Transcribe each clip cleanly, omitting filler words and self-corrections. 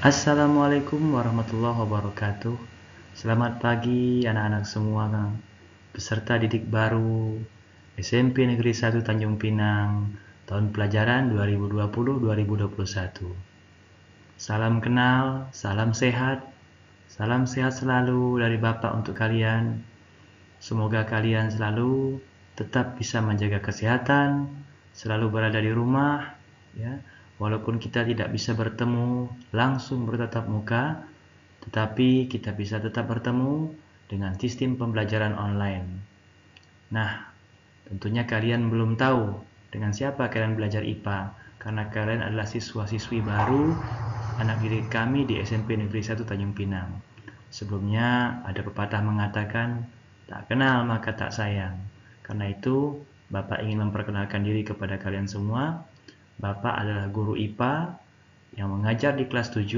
Assalamualaikum warahmatullahi wabarakatuh. Selamat pagi anak-anak semua, peserta didik baru SMP Negeri 1 Tanjung Pinang tahun pelajaran 2020-2021. Salam kenal, salam sehat selalu dari Bapak untuk kalian. Semoga kalian selalu tetap bisa menjaga kesehatan, selalu berada di rumah, ya. Walaupun kita tidak bisa bertemu langsung bertatap muka, tetapi kita bisa tetap bertemu dengan sistem pembelajaran online. Nah, tentunya kalian belum tahu dengan siapa kalian belajar IPA, karena kalian adalah siswa-siswi baru anak didik kami di SMP Negeri 1 Tanjung Pinang. Sebelumnya ada pepatah mengatakan, tak kenal maka tak sayang. Karena itu, Bapak ingin memperkenalkan diri kepada kalian semua. Bapak adalah guru IPA yang mengajar di kelas 7.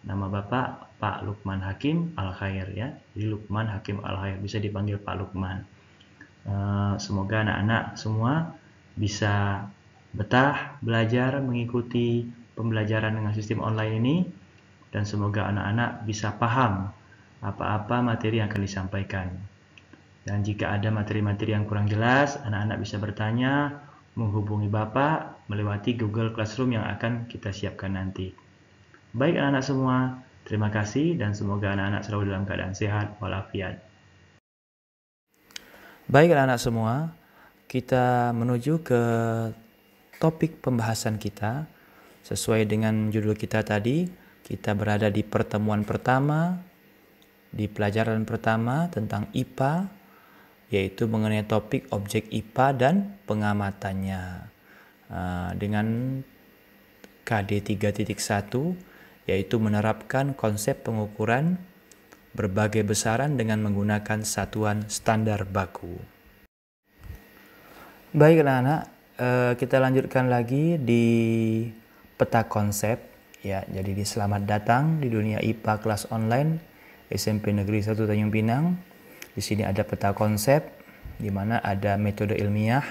Nama Bapak Pak Lukman Hakim Al-Khair, ya. Jadi Lukman Hakim Al-Khair, bisa dipanggil Pak Lukman. Semoga anak-anak semua bisa betah belajar mengikuti pembelajaran dengan sistem online ini, dan semoga anak-anak bisa paham apa-apa materi yang akan disampaikan. Dan jika ada materi-materi yang kurang jelas, anak-anak bisa bertanya, menghubungi Bapak melewati Google Classroom yang akan kita siapkan nanti. Baik anak-anak semua, terima kasih dan semoga anak-anak selalu dalam keadaan sehat walafiat. Baik anak-anak semua, kita menuju ke topik pembahasan kita. Sesuai dengan judul kita tadi, kita berada di pertemuan pertama, di pelajaran pertama tentang IPA, yaitu mengenai topik objek IPA dan pengamatannya. Dengan KD 3.1, yaitu menerapkan konsep pengukuran berbagai besaran dengan menggunakan satuan standar baku. Baik anak-anak, kita lanjutkan lagi di peta konsep, ya. Jadi di selamat datang di dunia IPA kelas online SMP Negeri 1 Tanjung Pinang. Di sini ada peta konsep, di mana ada metode ilmiah,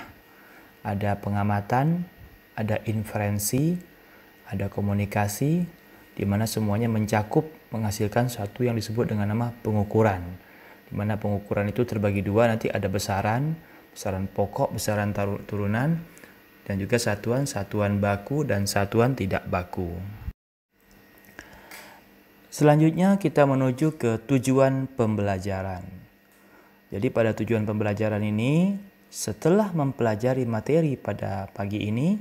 ada pengamatan, ada inferensi, ada komunikasi, di mana semuanya mencakup menghasilkan satu yang disebut dengan nama pengukuran. Di mana pengukuran itu terbagi dua, nanti ada besaran pokok, besaran turunan, dan juga satuan baku dan satuan tidak baku. Selanjutnya kita menuju ke tujuan pembelajaran. Jadi pada tujuan pembelajaran ini, setelah mempelajari materi pada pagi ini,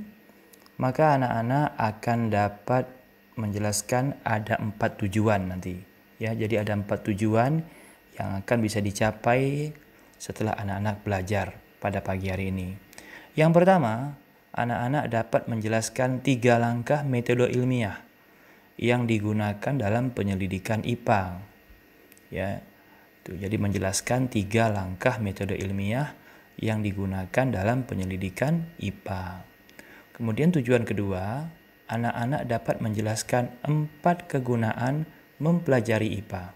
maka anak-anak akan dapat menjelaskan ada 4 tujuan nanti. Ya, jadi ada 4 tujuan yang akan bisa dicapai setelah anak-anak belajar pada pagi hari ini. Yang pertama, anak-anak dapat menjelaskan 3 langkah metode ilmiah yang digunakan dalam penyelidikan IPA. Ya, jadi menjelaskan 3 langkah metode ilmiah yang digunakan dalam penyelidikan IPA. Kemudian tujuan kedua, anak-anak dapat menjelaskan 4 kegunaan mempelajari IPA.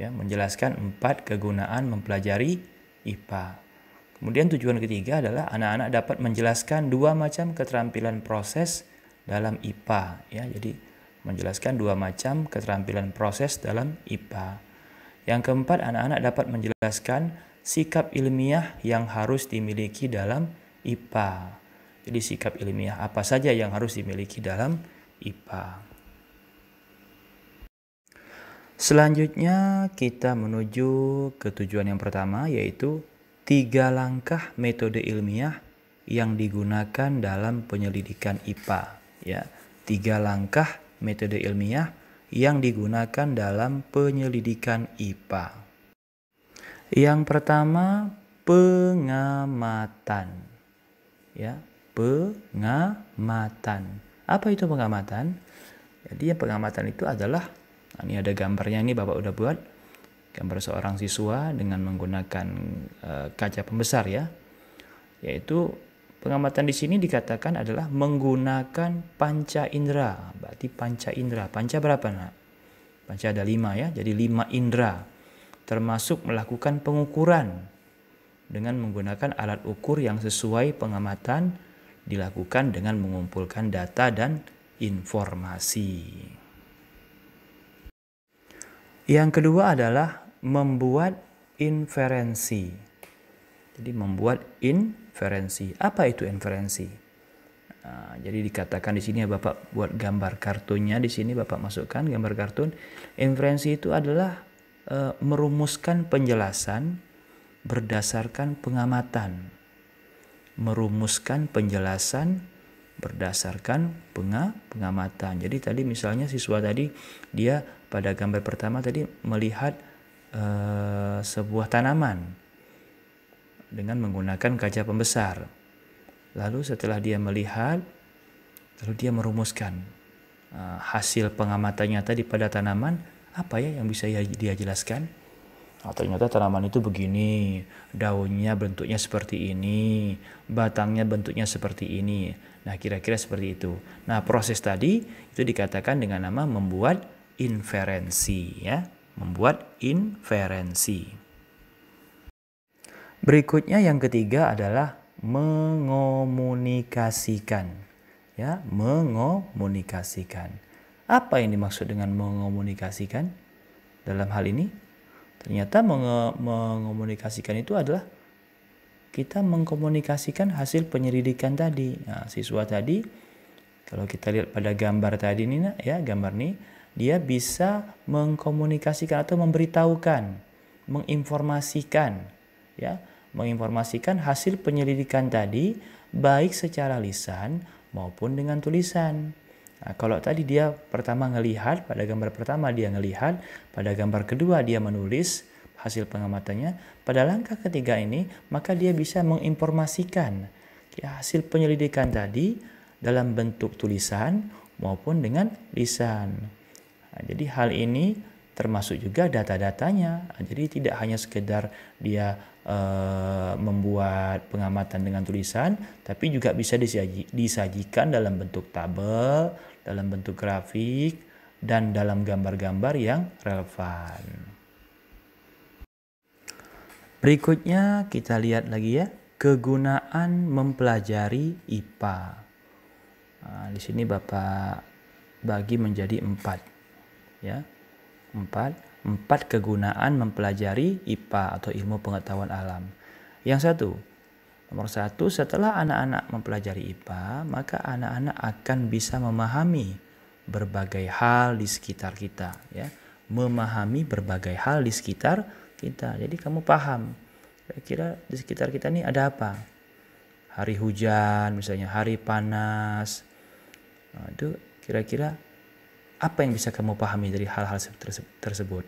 Ya, menjelaskan 4 kegunaan mempelajari IPA. Kemudian tujuan ketiga adalah anak-anak dapat menjelaskan 2 macam keterampilan proses dalam IPA. Ya, jadi menjelaskan 2 macam keterampilan proses dalam IPA. Yang keempat, anak-anak dapat menjelaskan sikap ilmiah yang harus dimiliki dalam IPA. Jadi sikap ilmiah apa saja yang harus dimiliki dalam IPA. Selanjutnya kita menuju ke tujuan yang pertama, yaitu 3 langkah metode ilmiah yang digunakan dalam penyelidikan IPA. Ya, 3 langkah metode ilmiah yang digunakan dalam penyelidikan IPA. Yang pertama, pengamatan. Ya, pengamatan. Apa itu pengamatan? Jadi yang pengamatan itu adalah, ini ada gambarnya, ini Bapak udah buat gambar seorang siswa dengan menggunakan kaca pembesar, ya. Yaitu pengamatan di sini dikatakan adalah menggunakan panca indera. Berarti panca indera. Panca berapa, nak? Panca ada 5, ya. Jadi 5 indera. Termasuk melakukan pengukuran dengan menggunakan alat ukur yang sesuai pengamatan, dilakukan dengan mengumpulkan data dan informasi. Yang kedua adalah membuat inferensi. Jadi membuat inferensi. Apa itu inferensi? Nah, jadi dikatakan di sini ya, Bapak buat gambar kartunnya di sini, Bapak masukkan gambar kartun. Inferensi itu adalah merumuskan penjelasan berdasarkan pengamatan. Merumuskan penjelasan berdasarkan pengamatan. Jadi tadi misalnya siswa tadi dia pada gambar pertama tadi melihat sebuah tanaman dengan menggunakan kaca pembesar. Lalu setelah dia melihat, lalu dia merumuskan hasil pengamatannya tadi pada tanaman, apa ya yang bisa dia jelaskan? Nah, ternyata tanaman itu begini, daunnya bentuknya seperti ini, batangnya bentuknya seperti ini. Nah, kira-kira seperti itu. Nah, proses tadi itu dikatakan dengan nama membuat inferensi, ya, membuat inferensi. Berikutnya yang ketiga adalah mengomunikasikan, ya, mengomunikasikan. Apa yang dimaksud dengan mengomunikasikan dalam hal ini? Ternyata mengomunikasikan itu adalah kita mengkomunikasikan hasil penyelidikan tadi. Nah, siswa tadi kalau kita lihat pada gambar tadi ini, ya, gambar ini dia bisa mengkomunikasikan atau memberitahukan, menginformasikan, ya, menginformasikan hasil penyelidikan tadi baik secara lisan maupun dengan tulisan. Nah, kalau tadi dia pertama ngelihat, pada gambar pertama dia ngelihat, pada gambar kedua dia menulis hasil pengamatannya, pada langkah ketiga ini maka dia bisa menginformasikan ya, hasil penyelidikan tadi dalam bentuk tulisan maupun dengan lisan. Nah, jadi hal ini termasuk juga data-datanya. Nah, jadi tidak hanya sekedar dia membuat pengamatan dengan tulisan, tapi juga bisa disajikan dalam bentuk tabel, dalam bentuk grafik, dan dalam gambar-gambar yang relevan. Berikutnya kita lihat lagi ya, kegunaan mempelajari IPA. Nah, di sini Bapak bagi menjadi 4, ya, 4 kegunaan mempelajari IPA atau ilmu pengetahuan alam. Nomor satu, setelah anak-anak mempelajari IPA, maka anak-anak akan bisa memahami berbagai hal di sekitar kita, ya. Memahami berbagai hal di sekitar kita. Jadi kamu paham, kira-kira di sekitar kita ini ada apa? Hari hujan, misalnya hari panas. Nah, itu kira-kira apa yang bisa kamu pahami dari hal-hal tersebut?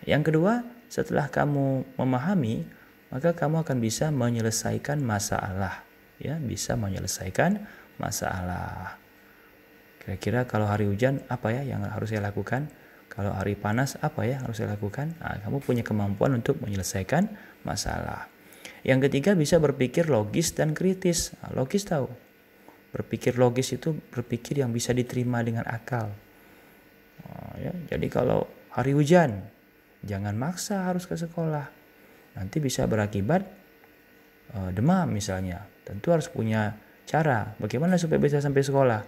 Yang kedua, setelah kamu memahami, maka kamu akan bisa menyelesaikan masalah, ya, bisa menyelesaikan masalah. Kira-kira kalau hari hujan apa ya yang harus saya lakukan? Kalau hari panas apa ya yang harus saya lakukan? Nah, kamu punya kemampuan untuk menyelesaikan masalah. Yang ketiga, bisa berpikir logis dan kritis. Nah, logis tahu. Berpikir logis itu berpikir yang bisa diterima dengan akal. Ya, jadi kalau hari hujan, jangan maksa harus ke sekolah. Nanti bisa berakibat demam misalnya. Tentu harus punya cara bagaimana supaya bisa sampai sekolah.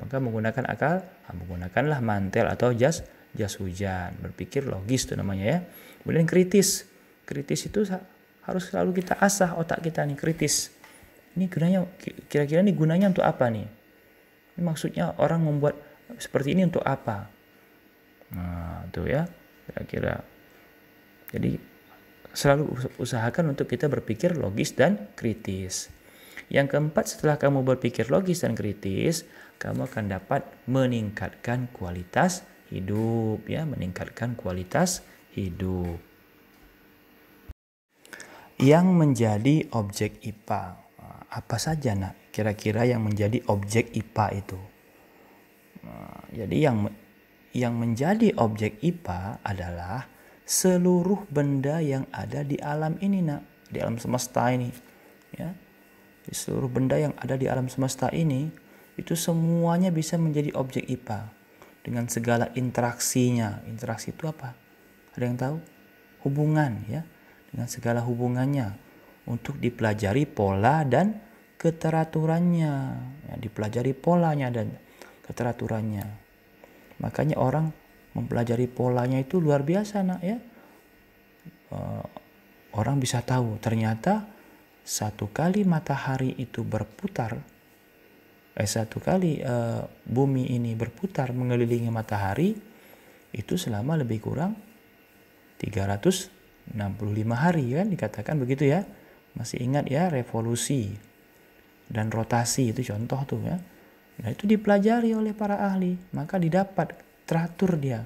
Maka menggunakan akal, menggunakanlah mantel atau jas hujan. Berpikir logis itu namanya, ya. Kemudian kritis. Kritis itu harus selalu kita asah otak kita nih, kritis. Ini gunanya, kira-kira ini gunanya untuk apa nih? Ini maksudnya orang membuat seperti ini untuk apa? Nah, itu ya, kira-kira. Jadi selalu usahakan untuk kita berpikir logis dan kritis. Yang keempat, setelah kamu berpikir logis dan kritis, kamu akan dapat meningkatkan kualitas hidup, ya, meningkatkan kualitas hidup. Yang menjadi objek IPA. Apa saja nak kira-kira yang menjadi objek IPA itu? Jadi yang menjadi objek IPA adalah seluruh benda yang ada di alam ini nak, di alam semesta ini, ya. Di seluruh benda yang ada di alam semesta ini itu semuanya bisa menjadi objek IPA dengan segala interaksinya. Interaksi itu apa? Ada yang tahu? Hubungan, ya, dengan segala hubungannya. Untuk dipelajari pola dan keteraturannya, ya, dipelajari polanya dan keteraturannya. Makanya orang mempelajari polanya itu luar biasa nak ya. Orang bisa tahu ternyata satu kali matahari itu berputar, satu kali bumi ini berputar mengelilingi matahari itu selama lebih kurang 365 hari kan, dikatakan begitu ya. Masih ingat ya revolusi dan rotasi itu contoh tuh ya. Nah itu dipelajari oleh para ahli, maka didapat teratur dia.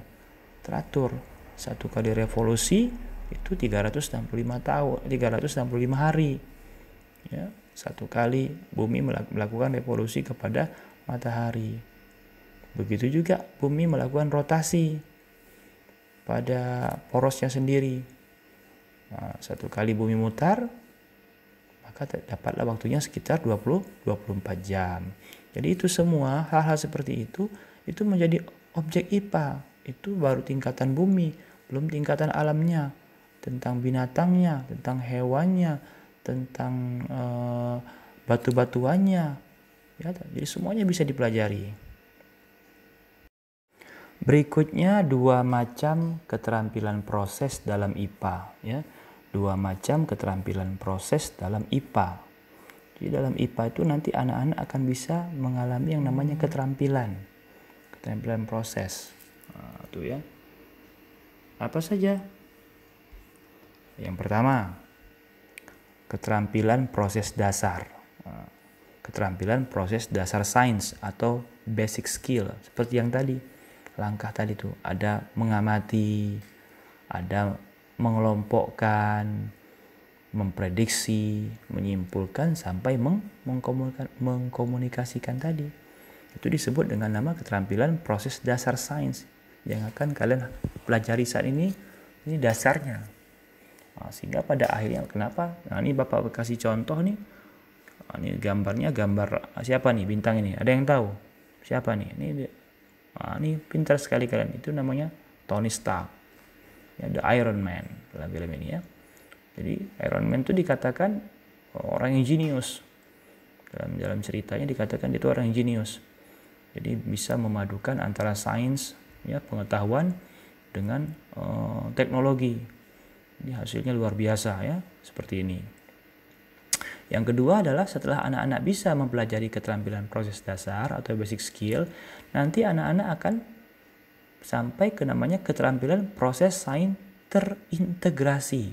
Teratur satu kali revolusi itu 365 tahun, 365 hari. Ya, satu kali bumi melakukan revolusi kepada matahari. Begitu juga bumi melakukan rotasi pada porosnya sendiri. Nah, satu kali bumi mutar, maka dapatlah waktunya sekitar 24 jam. Jadi itu semua hal-hal seperti itu menjadi objek IPA. Itu baru tingkatan bumi, belum tingkatan alamnya, tentang binatangnya, tentang hewannya, tentang batu-batuannya. Ya, jadi semuanya bisa dipelajari. Berikutnya 2 macam keterampilan proses dalam IPA ya. 2 macam keterampilan proses dalam IPA. Jadi dalam IPA itu nanti anak-anak akan bisa mengalami yang namanya keterampilan proses. Nah, itu ya. Apa saja? Yang pertama, keterampilan proses dasar. Nah, keterampilan proses dasar sains atau basic skill seperti yang tadi. Langkah tadi tuh ada mengamati, ada mengelompokkan, memprediksi, menyimpulkan sampai mengkomunikasikan tadi. Itu disebut dengan nama keterampilan proses dasar sains yang akan kalian pelajari saat ini dasarnya. Nah, sehingga pada akhirnya kenapa? Nah, ini Bapak kasih contoh nih. Nah, ini gambarnya gambar siapa nih bintang ini? Ada yang tahu? Siapa nih? Ini pintar sekali kalian. Itu namanya Tony Stark. Ya, The Iron Man dalam film ini ya. Jadi Iron Man itu dikatakan orang yang jenius. Dalam ceritanya dikatakan itu orang yang jenius. Jadi bisa memadukan antara sains, ya, pengetahuan dengan teknologi. Ini hasilnya luar biasa ya, seperti ini. Yang kedua adalah setelah anak-anak bisa mempelajari keterampilan proses dasar atau basic skill, nanti anak-anak akan sampai ke namanya keterampilan proses sains terintegrasi.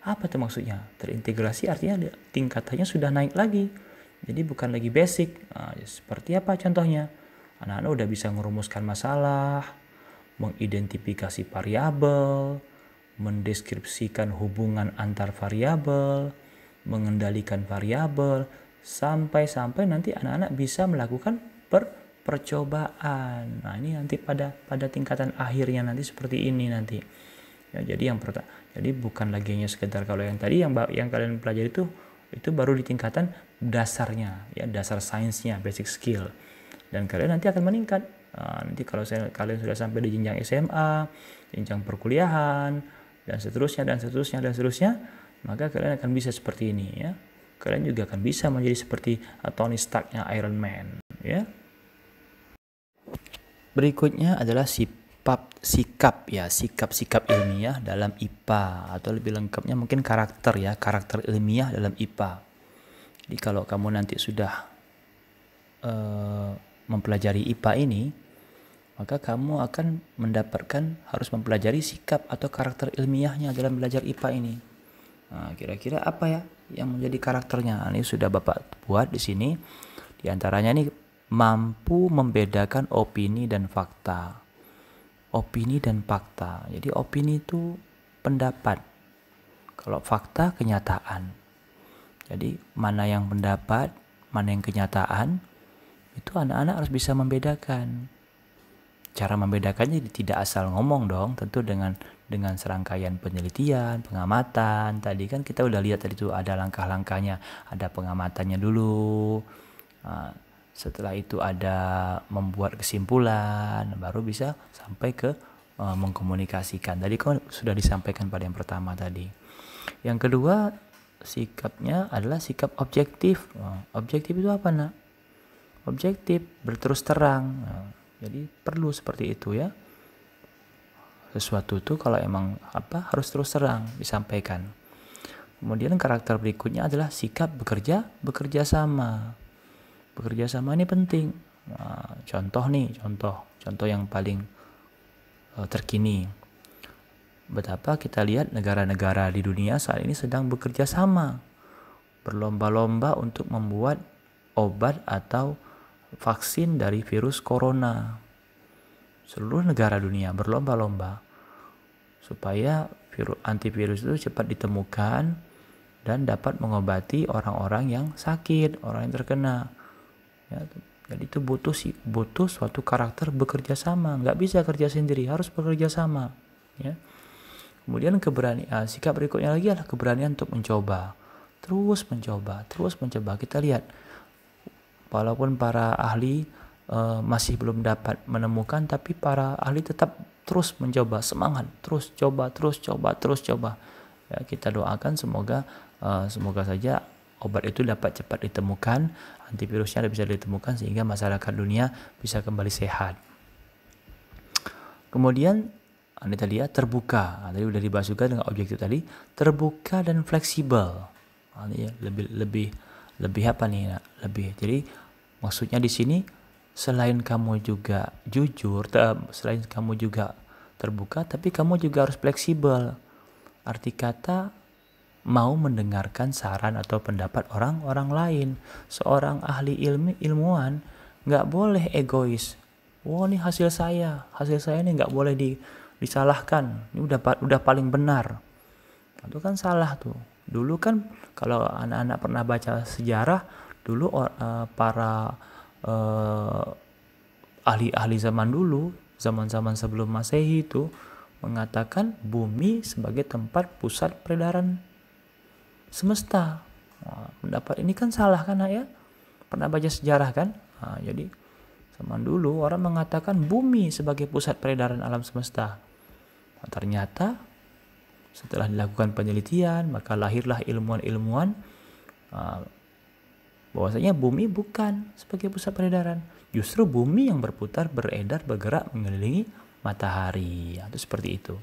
Apa itu maksudnya? Terintegrasi artinya tingkatannya sudah naik lagi. Jadi bukan lagi basic. Nah, seperti apa contohnya? Anak-anak udah bisa merumuskan masalah, mengidentifikasi variabel, mendeskripsikan hubungan antar variabel, mengendalikan variabel, sampai nanti anak-anak bisa melakukan percobaan. Nah, ini nanti pada tingkatan akhirnya nanti seperti ini nanti. Ya, jadi jadi bukan lagi hanya sekedar kalau yang tadi yang kalian pelajari itu baru di tingkatan dasarnya, ya, dasar sainsnya, basic skill. Dan kalian nanti akan meningkat. Nanti kalau kalian sudah sampai di jenjang SMA, jenjang perkuliahan, dan seterusnya, maka kalian akan bisa seperti ini ya. Kalian juga akan bisa menjadi seperti Tony Stark-nya Iron Man ya. Berikutnya adalah sikap ilmiah dalam IPA, atau lebih lengkapnya mungkin karakter ilmiah dalam IPA. Jadi kalau kamu nanti sudah mempelajari IPA ini, maka kamu akan harus mempelajari sikap atau karakter ilmiahnya dalam belajar IPA ini. Nah, kira-kira apa ya yang menjadi karakternya? Nah, ini sudah Bapak buat di sini. Di antaranya nih, mampu membedakan opini dan fakta. Opini dan fakta. Jadi opini itu pendapat. Kalau fakta kenyataan. Jadi mana yang pendapat, mana yang kenyataan, itu anak-anak harus bisa membedakan. Cara membedakannya tidak asal ngomong dong, tentu dengan serangkaian penelitian, pengamatan. Tadi kan kita udah lihat tadi itu ada langkah-langkahnya, ada pengamatannya dulu. Nah, setelah itu ada membuat kesimpulan, baru bisa sampai ke mengkomunikasikan. Tadi kan sudah disampaikan pada yang pertama tadi. Yang kedua, sikapnya adalah sikap objektif. Objektif itu apa, nak? Objektif, berterus terang. Jadi perlu seperti itu ya. Sesuatu itu kalau emang harus terus terang disampaikan. Kemudian karakter berikutnya adalah sikap bekerja sama. Bekerja sama ini penting. Nah, contoh yang paling terkini. Betapa kita lihat negara-negara di dunia saat ini sedang bekerja sama, berlomba-lomba untuk membuat obat atau vaksin dari virus corona. Seluruh negara dunia berlomba-lomba supaya antivirus itu cepat ditemukan dan dapat mengobati orang-orang yang sakit, orang yang terkena. Ya, jadi itu butuh suatu karakter bekerja sama, nggak bisa kerja sendiri, harus bekerja sama. Ya. Kemudian sikap berikutnya lagi adalah keberanian untuk mencoba, terus mencoba. Kita lihat, walaupun para ahli masih belum dapat menemukan, tapi para ahli tetap terus mencoba, semangat, terus coba. Ya, kita doakan semoga saja obat itu dapat cepat ditemukan, antivirusnya bisa ditemukan sehingga masyarakat dunia bisa kembali sehat. Kemudian Anda lihat terbuka, tadi udah dibahas juga dengan objektif tadi, terbuka dan fleksibel. Lebih apa nih? Lebih. Jadi maksudnya di sini selain kamu juga jujur, selain kamu juga terbuka, tapi kamu juga harus fleksibel. Arti kata mau mendengarkan saran atau pendapat orang lain. Seorang ahli ilmuwan nggak boleh egois. Wah, ini hasil saya ini nggak boleh disalahkan. Ini udah paling benar. Itu kan salah tuh. Dulu kan kalau anak-anak pernah baca sejarah, dulu para ahli-ahli zaman dulu, zaman-zaman sebelum Masehi itu mengatakan bumi sebagai tempat pusat peredaran semesta. Nah, pendapat ini kan salah kan ya? Pernah baca sejarah kan? Nah, jadi zaman dulu orang mengatakan bumi sebagai pusat peredaran alam semesta. Nah, ternyata setelah dilakukan penelitian, maka lahirlah ilmuwan-ilmuwan bahwasanya bumi bukan sebagai pusat peredaran. Justru bumi yang berputar, beredar, bergerak mengelilingi matahari. Itu seperti itu.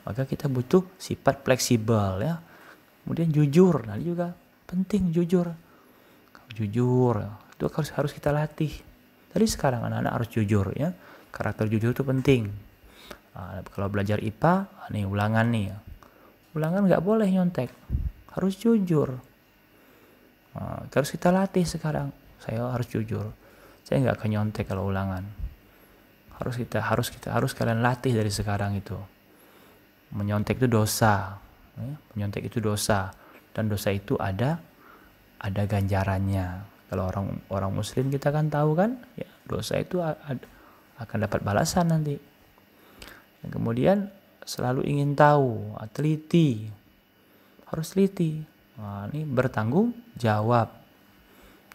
Maka kita butuh sifat fleksibel ya. Kemudian jujur, nah ini juga penting jujur itu harus kita latih. Dari sekarang anak-anak harus jujur ya. Karakter jujur itu penting. Nah, kalau belajar IPA, nih ulangan nggak boleh nyontek, harus jujur. Nah, harus kita latih sekarang. Saya harus jujur. Saya nggak akan nyontek kalau ulangan. Harus kalian latih dari sekarang itu. Menyontek itu dosa. Menyontek itu dosa, dan dosa itu ada ganjarannya. Kalau orang muslim kita kan tahu kan, ya, dosa itu akan dapat balasan nanti. Dan kemudian selalu ingin tahu, teliti, harus teliti. Nah, ini bertanggung jawab.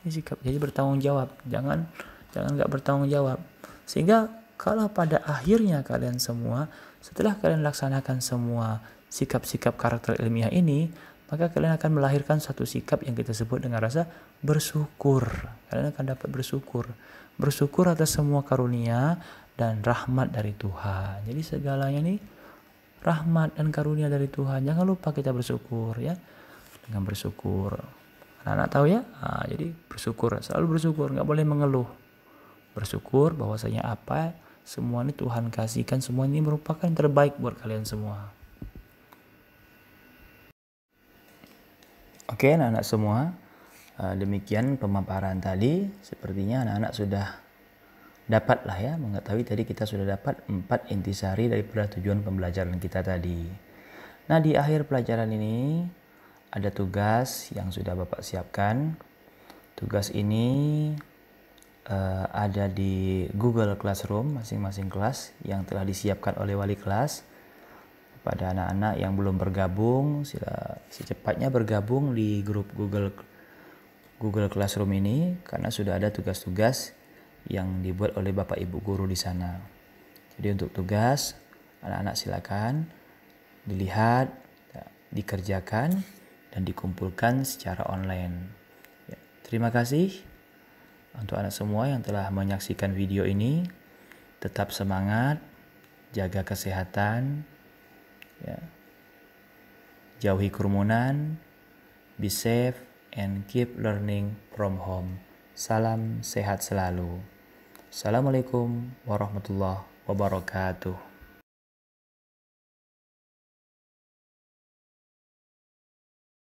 Ini sikap jadi bertanggung jawab, jangan nggak bertanggung jawab. Sehingga kalau pada akhirnya kalian semua, setelah kalian laksanakan semua sikap-sikap karakter ilmiah ini, maka kalian akan melahirkan satu sikap yang kita sebut dengan rasa bersyukur. Kalian akan dapat bersyukur atas semua karunia dan rahmat dari Tuhan. Jadi segalanya ini rahmat dan karunia dari Tuhan. Jangan lupa kita bersyukur ya. Dengan bersyukur, anak-anak tahu ya. Nah, jadi bersyukur, selalu bersyukur, nggak boleh mengeluh. Bersyukur bahwasanya apa semua ini Tuhan kasihkan, semua ini merupakan yang terbaik buat kalian semua. Oke, anak-anak semua, demikian pemaparan tadi. Sepertinya anak-anak sudah dapat lah ya mengetahui tadi kita sudah dapat 4 intisari daripada tujuan pembelajaran kita tadi. Nah, di akhir pelajaran ini ada tugas yang sudah Bapak siapkan. Tugas ini ada di Google Classroom masing-masing kelas yang telah disiapkan oleh wali kelas. Pada anak-anak yang belum bergabung, secepatnya bergabung di grup Google Classroom ini karena sudah ada tugas-tugas yang dibuat oleh Bapak Ibu guru di sana. Jadi untuk tugas, anak-anak silakan dilihat, dikerjakan, dan dikumpulkan secara online. Ya, terima kasih untuk anak semua yang telah menyaksikan video ini. Tetap semangat, jaga kesehatan, ya. Jauhi kerumunan, be safe, and keep learning from home. Salam sehat selalu. Assalamualaikum warahmatullahi wabarakatuh.